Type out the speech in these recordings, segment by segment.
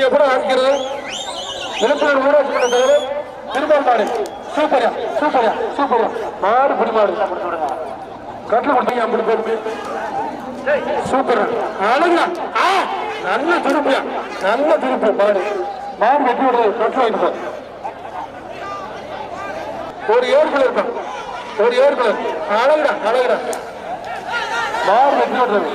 எப்படி ஆரம்பிக்கிறது? விழுப்புரம் ஊராட்சி மன்ற தலைவர் திருமால் மாடு. சூப்பரியா சூப்பரியா சூப்பரியா மாடு பிடி மாடு கட்டில கொடுத்தீங்க. அப்படி போட்டு சூப்பர் அழகா. நல்ல திருப்பியா நல்ல திருப்பு மாடு. மாடு வெட்டி விடுறது கட்டில வாங்கிட்டு ஒரு ஏற்குள்ள இருக்கும். ஒரு ஏற்குள்ள அழகுடா அழகுடா மாடு வெட்டி விடுறது.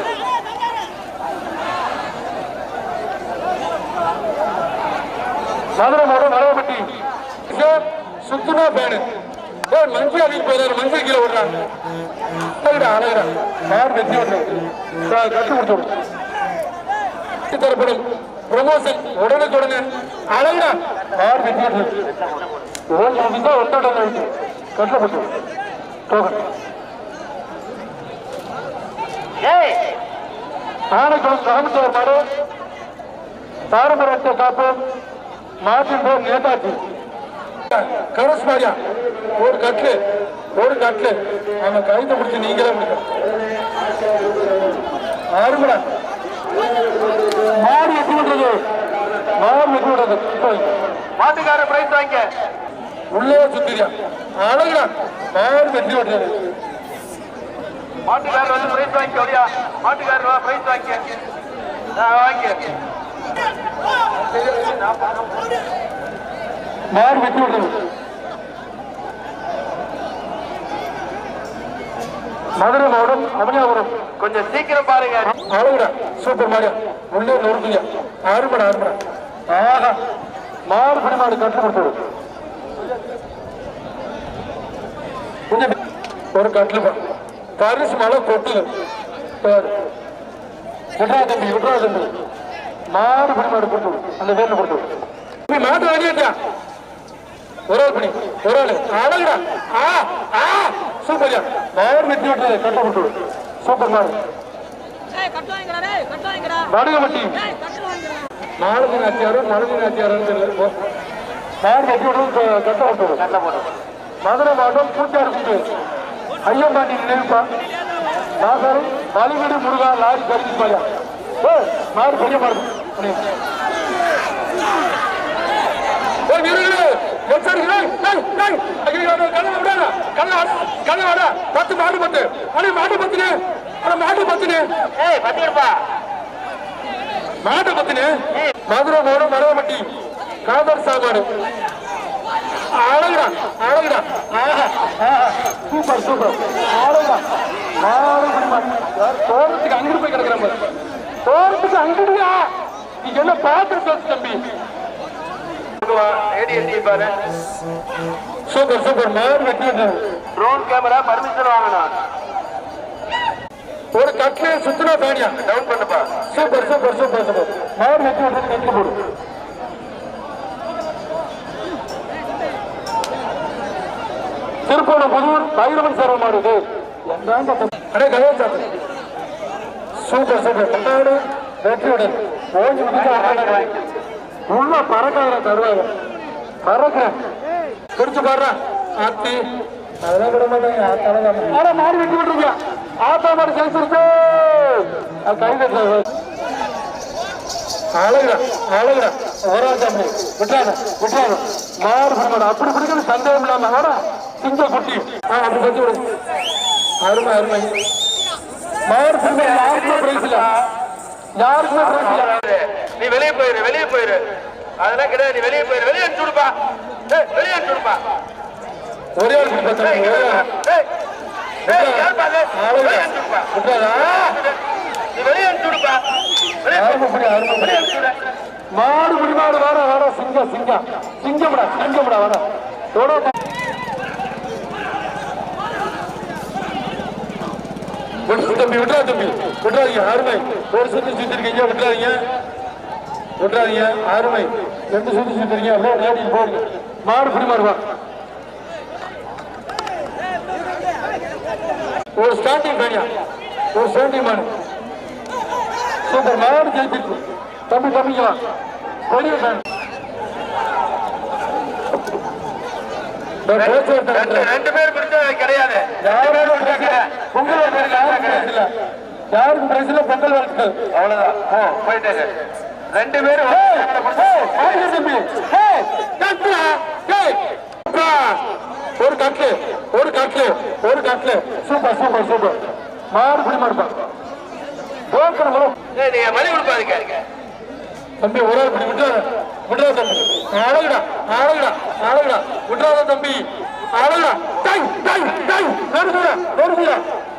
மதுரை மாவட்டம் மரவப்பட்டி சுத்தமா பேனு மஞ்சள் அடிக்க போயிடாரு. மஞ்சள் கீழே விடுறாங்க. அழகுடா மாடு வெட்டி விடுறது கட்டு கொடுத்து தரப்படும் ப்ரமோஷன் உடனுக்குடனே அழகுடா மாடு வெட்டி விடுறது. ஒன்றோட கட்டப்பட்டு ஆணைக்குளம் ராமச்சவர் மாடு தாரமரத்தை காப்போம். மாட்டின் பேர் நேதாஜி. கரஸ் மாரியா ஒரு கட்லு அவன் கைத்த பிடிச்சி நீங்களே ஆறுமடா மாடு வெட்டி விடுறது. மாடு வெட்டி விடுறது மாட்டுக்கார பிரைஸ் வாங்க உள்ளே சுத்திரியா அழகுடா மாடு வெட்டி விடுறது. மாட்டுக்காரர் வந்து பிரைஸ் வாங்கி அப்படியா? மாட்டுக்காரர் பிரைஸ் வாங்கி வாங்கி மாடு வெட்டி விடுறது. மதுரை மாவட்டம் அமனியாபுரம் கொஞ்சம் சீக்கிரம் பாருங்க. அழகுடா சூப்பர் மாடியா உள்ளே நொறுக்குங்க. அருமடா ஆஹா மாடு பிடி மாடு கட்டு கொடுத்து கொஞ்சம் ஒரு கட்டுல பரிசு மழை கொட்டுது. விட்ரா தம்பி மாடு பிடி மாடு கொடுத்து அந்த வேலை கொடுத்து மாட்டு வாங்கியா ஒரு ஆள் பணி ஒரு ஆள் அழகுடா. சூப்பர்யா மாடு வெட்டி விட்டுறது கட்டப்பட்டு சூப்பர் மாடு. நடுகப்பட்டி நாலு நாச்சியாரும் தெரியல. மாடு வெட்டி விடுறது கட்டப்பட்டு மதுரை மாவட்டம் பூச்சாறு ஐயம்பாண்டி நினைவுப்பா. நாசாரி மலிவீடு முருகா லாரி கருதிப்பாயா மாடு பெரிய மாடு. பத்து மாடு பத்து மாடு பத்துனே மாடு பத்துனே. மதுரை மாவட்டம் மரவப்பட்டி காதர் சாப்பாடு அழகுடா சூப்பர் அழகுடா மாடு தோரத்துக்கு அங்கிட்டு போய் கிடக்குற தோரத்துக்கு அங்கிடுயா. நீங்க என்ன பாத்து பேசு தம்பி. சூப்பர் மாடு வெட்டி ட்ரோன் கேமரா பர்மிஷன் வாங்கணும். ஒரு கட்ல சுத்தினா பேனியா டவுன் பண்ணுப்பா. சூப்பர் மாடு வெட்டி விட்டு கட்ல போடு. திருப்பூர் புதூர் பைரவன் சேர மாடு இது சூப்பர் மாடு வெற்றி விடல் ஓஞ்சி உள்ள பறக்காத தருவாங்க பறக்கிறேன் பிடிச்சு பாடுற ஆத்தி அதெல்லாம் விட மாட்டாங்க. மாடு வெட்டி விட்டுருக்கா ஆத்தா மாடு சேர்த்துருக்கு கை அழகுடா ஓராஜாமி விட்டாங்க மாடு மாடு அப்படி பிடிக்கிறது சந்தேகம் இல்லாம ஆனா சிங்க குட்டி அப்படி பத்தி விடு. அருமை மாடு பிடிக்கல யாருக்குமே நீ வெளியே போயிரு அதெல்லாம் கிடையாது. நீ வெளியே அனுப்பிச்சுடுப்பா ஒரே ஆள் மாடு குடிமாடு வாடா சிங்கம்டா வாடா தம்பி விட்டுறாதீங்க அருமை. ஒரு சுத்திருக்கீங்க விட்டுறாதீங்க அருமை. ரெண்டு சுத்திருக்கீங்க போடுங்க. மாடு குடிமாடுவா ஒரு ஸ்டாண்டிங் பேனியா ஒரு ஸ்டாண்டிங் மாடு சூப்பர் மாடு ஜெயிச்சிருக்கு. தம்பிங்களா பெரிய ஃபேன். ரெண்டு பேர் பிடிச்ச கிடையாது. யாருக்கும் பிரைஸ்ல பொங்கல் வாழ்த்துக்கள் அவ்வளவுதான். போயிட்டாங்க ரெண்டு பேரும் சூப்பர் சூப்பர் மாடு பிடி மாடுப்பா நீங்க மணி கொடுப்பாதீங்க தம்பி ஒரு ஆள் பிடி விட்டு விட்டுறா தம்பி அழகுடா அழகுடா அழகுடா விட்டுறாத தம்பி அழகுடா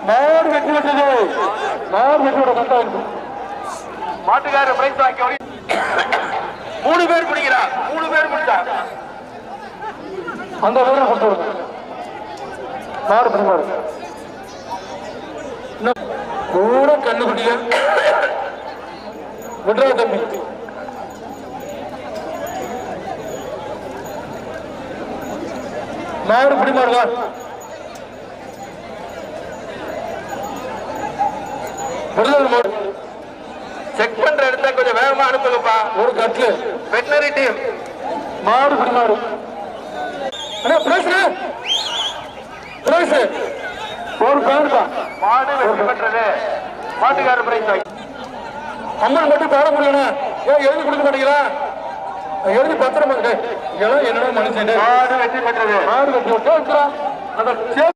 மாடு வெட்டி விட்டது மாடு வெட்டியோட கண்டா இருக்கு மாட்டுக்காரர் பிரைஸ் வாங்கி 3 பேர் பிடிக்கிறா 3 பேர் பிடிச்சா அந்த வீரரை கொடுத்து விடுங்க மாடு பிடி மாடு கூட கண்ணுக்குட்டிய விடுறா தம்பி மாடு பிடி மாடுவா விடுதல் மாடு செக் பண்ற இடத்த கொஞ்சம் வேகமா அனுப்புங்கப்பா ஒரு கட்லு வெட்டினரி டீம் மாடு பிடி மாடு அண்ணா பேசுற பேசு ஒரு பேருப்பா மாடு வெற்றி பெற்றது மாட்டுக்காரர் பிரைஸ் வாங்கி அம்மன் மட்டும் பாட முடியணும் ஏன் எழுதி கொடுக்க மாட்டீங்களா எழுதி பத்திரமா என்னடா மனுஷன் மாடு வெற்றி பெற்றது மாடு வெட்டி விட்டு அந்த